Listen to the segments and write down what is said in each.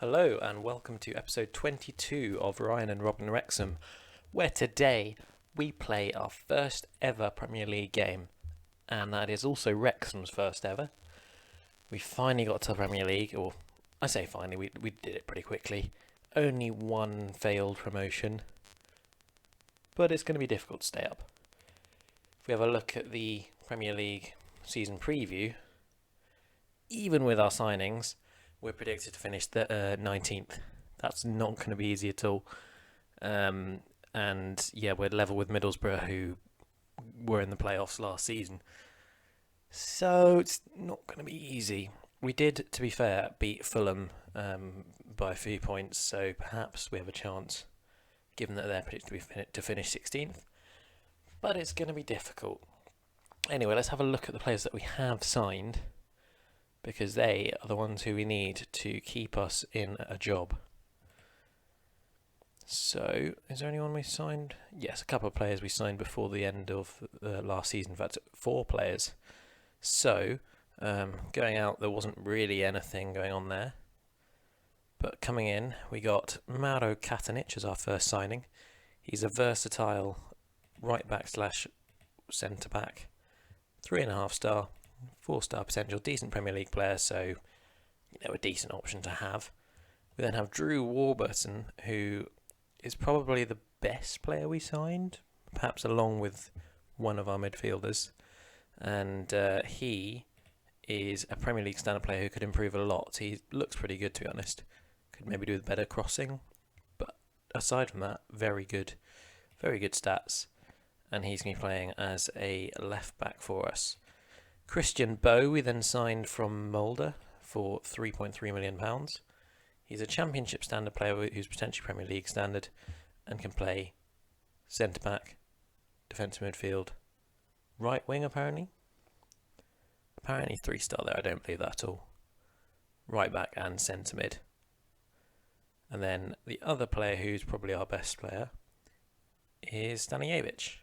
Hello and welcome to episode 22 of Ryan and Robin WREXHAM, where today we play our first ever Premier League game, and that is also WREXHAM's first ever. We finally got to the Premier League, or I say finally, we did it pretty quickly. Only one failed promotion, but it's going to be difficult to stay up. If we have a look at the Premier League season preview, even with our signings, we're predicted to finish the 19th. That's not going to be easy at all. And yeah, we're level with Middlesbrough, who were in the playoffs last season. So it's not going to be easy. We did, to be fair, beat Fulham by a few points, so perhaps we have a chance, given that they're predicted to finish 16th. But it's going to be difficult. Anyway, let's have a look at the players that we have signed, because they are the ones who we need to keep us in a job. So, is there anyone we signed? Yes, a couple of players we signed before the end of last season. In fact, 4 players. So, going out, there wasn't really anything going on there. But coming in, we got Mauro Katanich as our first signing. He's a versatile right-back / centre-back. 3.5 star. 4-star potential, decent Premier League player, so a decent option to have. We then have Drew Warburton, who is probably the best player we signed, perhaps along with one of our midfielders. And he is a Premier League standard player who could improve a lot. He looks pretty good, to be honest. Could maybe do with better crossing, but aside from that, very good stats. And he's going to be playing as a left back for us. Christian Bow we then signed from Mulder for £3.3 million. He's a Championship standard player who's potentially Premier League standard and can play centre-back, defensive midfield, right wing apparently. Apparently 3-star there, I don't believe that at all. Right back and centre mid. And then the other player who's probably our best player is Stanley Avich.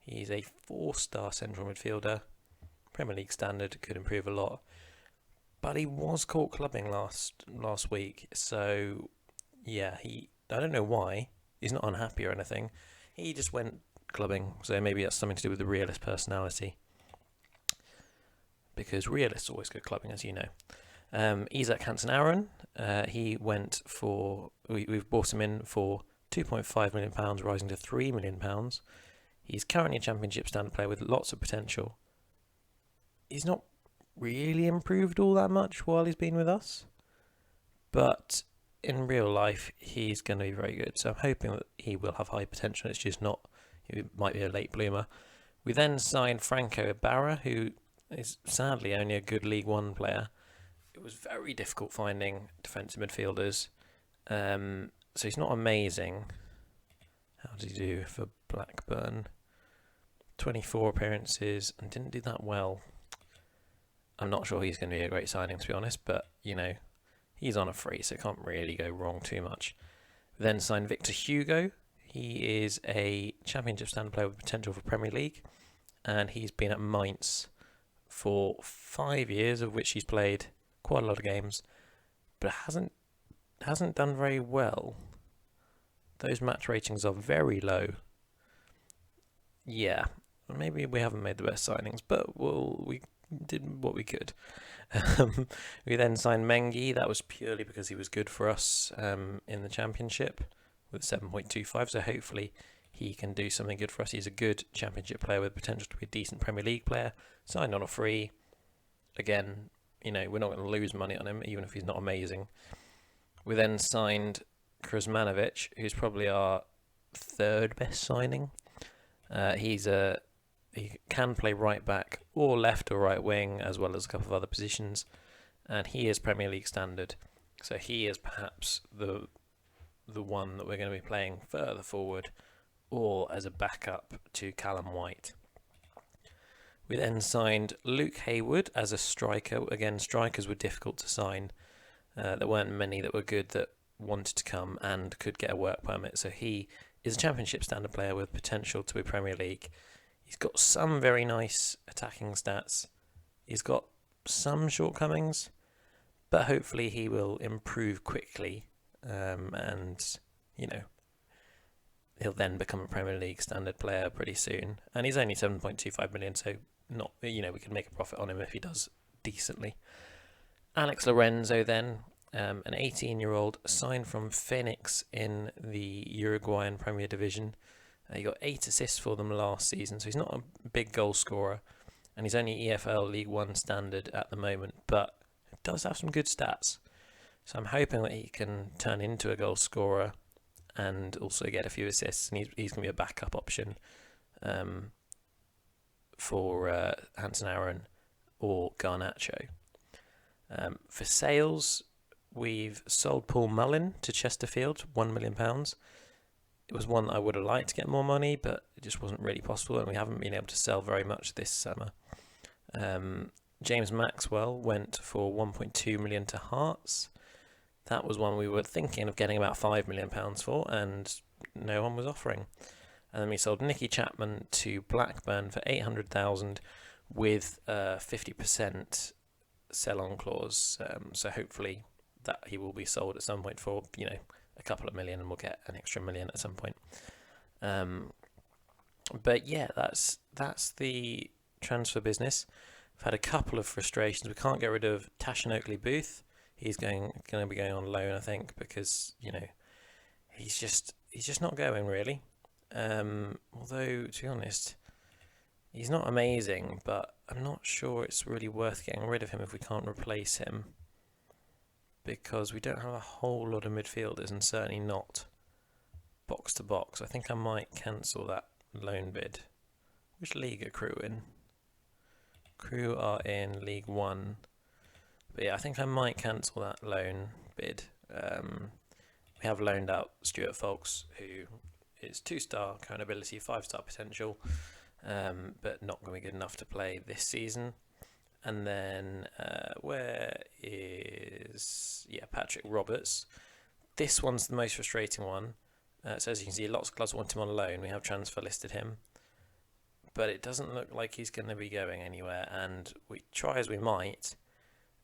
He's a 4-star central midfielder. Premier League standard, could improve a lot, but he was caught clubbing last week, so yeah, I don't know why, he's not unhappy or anything, he just went clubbing, so maybe that's something to do with the realist personality, because realists always go clubbing, as you know. Isaac Hansen-Aaron, we've bought him in for £2.5 million, rising to £3 million. He's currently a Championship standard player with lots of potential. He's not really improved all that much while he's been with us, but in real life he's going to be very good, so I'm hoping that he will have high potential. It's just not, he might be a late bloomer. We then signed Franco Barra, who is sadly only a good League One player. It was very difficult finding defensive midfielders, so he's not amazing. How did he do for Blackburn? 24 appearances and didn't do that well. I'm not sure he's going to be a great signing, to be honest, but, he's on a free, so it can't really go wrong too much. We then signed Victor Hugo. He is a Championship standard player with potential for Premier League, and he's been at Mainz for 5 years, of which he's played quite a lot of games, but hasn't done very well. Those match ratings are very low. Yeah, maybe we haven't made the best signings, but we did what we could. We then signed Mengi. That was purely because he was good for us in the Championship with 7.25, so hopefully he can do something good for us. He's a good Championship player with potential to be a decent Premier League player. Signed on a free. Again, we're not going to lose money on him, even if he's not amazing. We then signed Manovich, who's probably our third best signing. He can play right back or left or right wing, as well as a couple of other positions, and he is Premier League standard, so he is perhaps the one that we're going to be playing further forward or as a backup to Callum White. We then signed Luke Haywood as a striker. Again, strikers were difficult to sign. There weren't many that were good that wanted to come and could get a work permit, so he is a Championship standard player with potential to be Premier League. He's got some very nice attacking stats. He's got some shortcomings, but hopefully he will improve quickly, and he'll then become a Premier League standard player pretty soon. And he's only 7.25 million, so not we can make a profit on him if he does decently. Alex Lorenzo then, an 18-year-old signed from Phoenix in the Uruguayan Premier Division. He got 8 assists for them last season, so he's not a big goal scorer, and he's only EFL League One standard at the moment, but does have some good stats. So I'm hoping that he can turn into a goal scorer and also get a few assists, and he's going to be a backup option for Hansen Aaron or Garnacho. For sales, we've sold Paul Mullin to Chesterfield, £1 million. It was one that I would have liked to get more money, but it just wasn't really possible, and we haven't been able to sell very much this summer. James Maxwell went for 1.2 million to Hearts. That was one we were thinking of getting about £5 million for, and no one was offering. And then we sold Nicky Chapman to Blackburn for 800,000 with a 50% sell-on clause. So hopefully that he will be sold at some point for a couple of million, and we'll get an extra million at some point. But yeah, that's the transfer business. I've had a couple of frustrations. We can't get rid of Tashan Oakley-Booth. He's going to be going on loan, I think, because he's just not going really. Although to be honest, he's not amazing, but I'm not sure it's really worth getting rid of him if we can't replace him, because we don't have a whole lot of midfielders, and certainly not box to box. I think I might cancel that loan bid. Which league are Crew in? Crew are in League One. But yeah, I think I might cancel that loan bid. We have loaned out Stuart Fox, who is 2-star current ability, 5-star potential, but not going to be good enough to play this season. And then where is Patrick Roberts? This one's the most frustrating one. So as you can see, lots of clubs want him on loan. We have transfer listed him, but it doesn't look like he's going to be going anywhere. And we try as we might.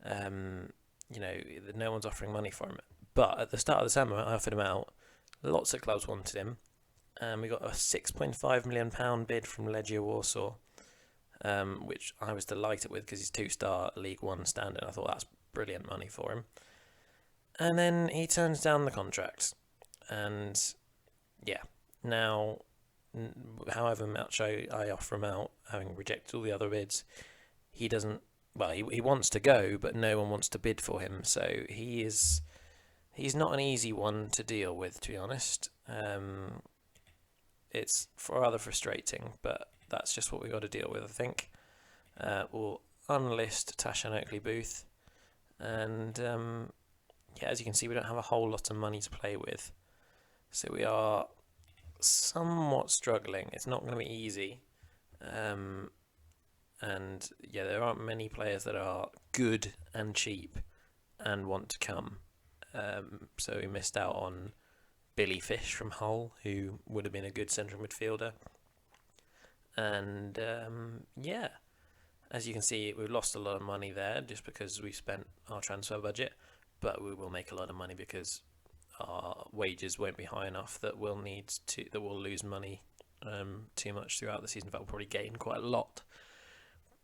No one's offering money for him. But at the start of the summer, I offered him out. Lots of clubs wanted him, and we got a £6.5 million bid from Legia Warsaw, which I was delighted with because he's 2-star League One standard. I thought that's brilliant money for him. And then he turns down the contract, and now, however much I offer him out, having rejected all the other bids, he doesn't. Well, he wants to go, but no one wants to bid for him. So he's not an easy one to deal with, to be honest. It's rather frustrating, but that's just what we got to deal with, I think. We'll unlist Tashan Oakley-Booth, and as you can see, we don't have a whole lot of money to play with, so we are somewhat struggling. It's not going to be easy. And there aren't many players that are good and cheap and want to come. So we missed out on Billy Fish from Hull, who would have been a good central midfielder. And as you can see, we've lost a lot of money there just because we spent our transfer budget. But we will make a lot of money because our wages won't be high enough that we'll lose money too much throughout the season. In fact, we'll probably gain quite a lot.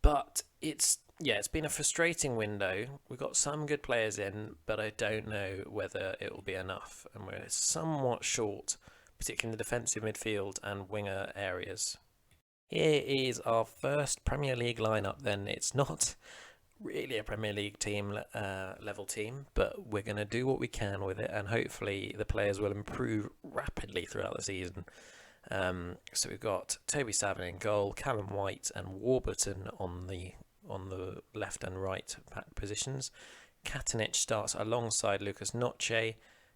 But it's been a frustrating window. We've got some good players in, but I don't know whether it will be enough. And we're somewhat short, particularly in the defensive midfield and winger areas. Here is our first Premier League lineup then. It's not really a Premier League team level team, but we're going to do what we can with it, and hopefully the players will improve rapidly throughout the season. So we've got Toby Savin in goal, Callum White and Warburton on the left and right back positions. Katanich starts alongside Lucas Noche.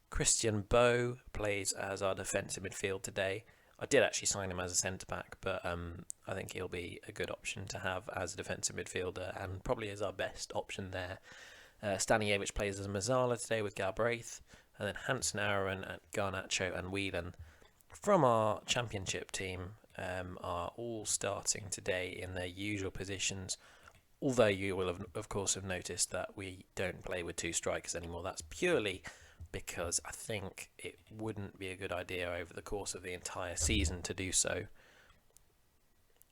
Christian Bow plays as our defensive midfield today. I did actually sign him as a centre-back, but I think he'll be a good option to have as a defensive midfielder and probably is our best option there. Stanley Avich plays as a Mazzala today with Galbraith, and then Hansen Aaron and Garnacho and Whelan from our championship team are all starting today in their usual positions. Although you will of course have noticed that we don't play with 2 strikers anymore. That's purely because I think it wouldn't be a good idea over the course of the entire season to do so.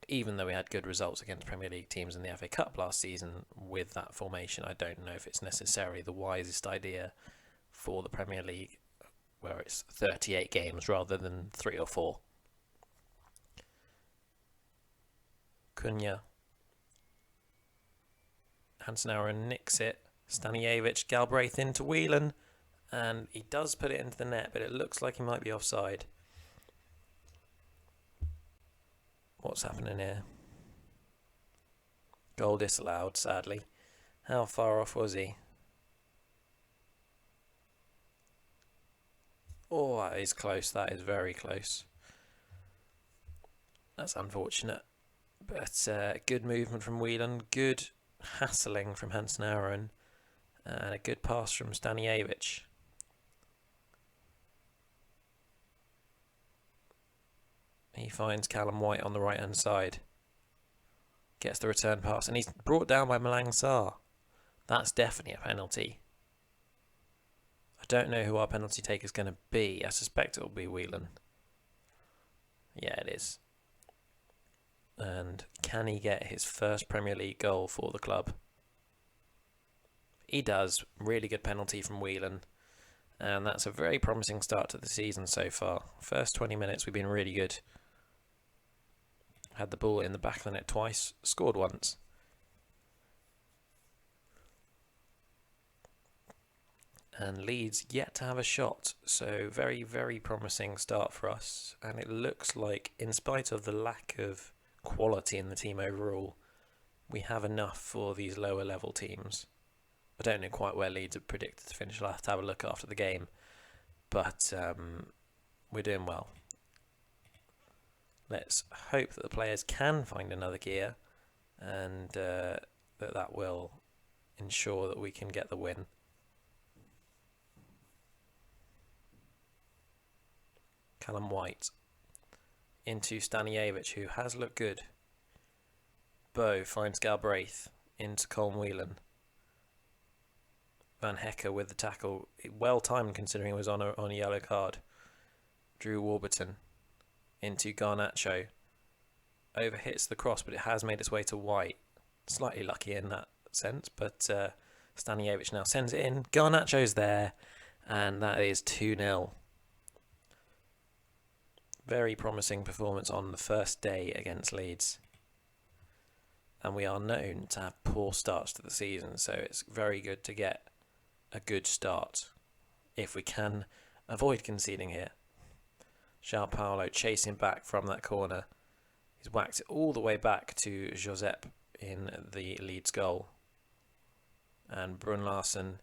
Even though we had good results against Premier League teams in the FA Cup last season with that formation, I don't know if it's necessarily the wisest idea for the Premier League, where it's 38 games rather than 3 or 4. Cunha. Hansen-Aaron nicks it. Stanley Avich, Galbraith into Whelan. And he does put it into the net, but it looks like he might be offside. What's happening here? Goal disallowed, sadly. How far off was he? Oh, that is close. That is very close. That's unfortunate. But good movement from Whelan. Good hassling from Hansen-Aaron. And a good pass from Stanley Avich. He finds Callum White on the right-hand side. Gets the return pass. And he's brought down by Malang Sarr. That's definitely a penalty. I don't know who our penalty taker is going to be. I suspect it will be Whelan. Yeah, it is. And can he get his first Premier League goal for the club? He does. Really good penalty from Whelan. And that's a very promising start to the season so far. First 20 minutes we've been really good. Had the ball in the back of the net twice. Scored once. And Leeds yet to have a shot. So very, very promising start for us. And it looks like, in spite of the lack of quality in the team overall, we have enough for these lower level teams. I don't know quite where Leeds are predicted to finish. I'll have to have a look after the game. But we're doing well. Let's hope that the players can find another gear, and that will ensure that we can get the win. Callum White into Stanley Avich, who has looked good. Bow finds Galbraith into Colm Whelan. Van Hecker with the tackle, well timed considering it was on a yellow card. Drew Warburton into Garnacho. Overhits the cross, but it has made its way to White. Slightly lucky in that sense, but Stanley Avich now sends it in. Garnacho's there, and that is 2-0. Very promising performance on the first day against Leeds. And we are known to have poor starts to the season, so it's very good to get a good start if we can avoid conceding here. João Paulo chasing back from that corner. He's whacked it all the way back to Josep in the Leeds goal. And Brun Larsen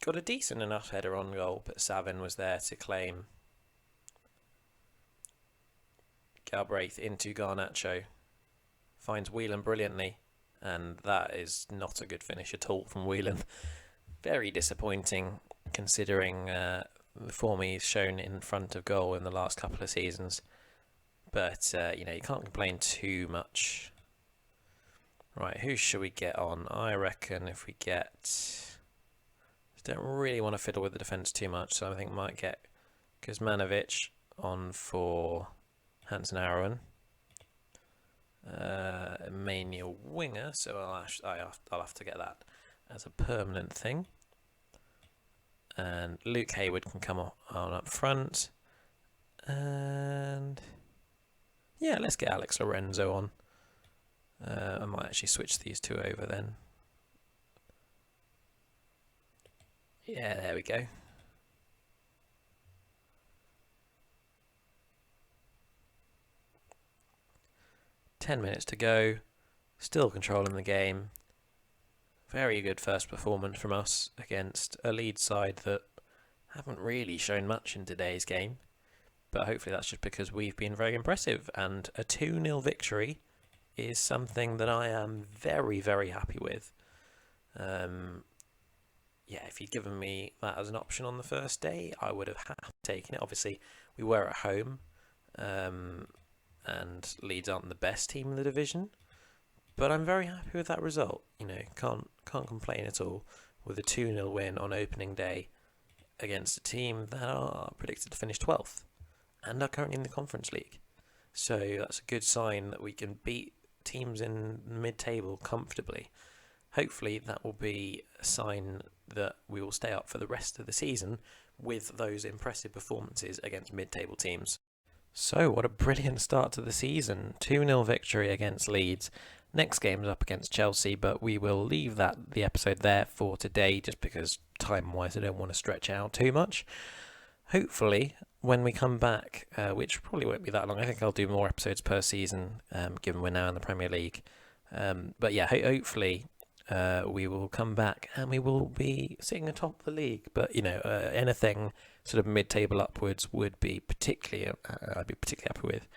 got a decent enough header on goal, but Savin was there to claim. Galbraith into Garnacho. Finds Whelan brilliantly, and that is not a good finish at all from Whelan. Very disappointing considering the form he's shown in front of goal in the last couple of seasons. But, you can't complain too much. Right, who should we get on? I reckon if we get... Don't really want to fiddle with the defence too much, so I think we might get Manovich on for Hansen-Aaron. Mainly a winger, so I'll have to get that as a permanent thing. And Luke Haywood can come on up front. And yeah, let's get Alex Lorenzo on. I might actually switch these two over then. Yeah, there we go. Ten minutes to go. Still controlling the game. Very good first performance from us against a Leeds side that haven't really shown much in today's game. But hopefully that's just because we've been very impressive. And a 2-0 victory is something that I am very, very happy with. Yeah, if you'd given me that as an option on the first day, I would have taken it. Obviously, we were at home. And Leeds aren't the best team in the division. But I'm very happy with that result. Can't complain at all with a 2-0 win on opening day against a team that are predicted to finish 12th and are currently in the Conference League. So that's a good sign that we can beat teams in mid-table comfortably. Hopefully that will be a sign that we will stay up for the rest of the season with those impressive performances against mid-table teams. So what a brilliant start to the season. 2-0 victory against Leeds. Next game's up against Chelsea, but we will leave the episode there for today just because time-wise I don't want to stretch it out too much. Hopefully, when we come back, which probably won't be that long, I think I'll do more episodes per season, given we're now in the Premier League. But yeah, hopefully we will come back and we will be sitting atop the league. But anything sort of mid-table upwards would be I'd be particularly happy with.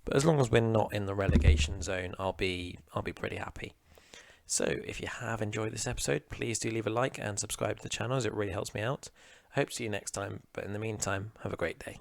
But as long as we're not in the relegation zone, I'll be pretty happy. So if you have enjoyed this episode, please do leave a like and subscribe to the channel, as it really helps me out. I hope to see you next time, but in the meantime, have a great day.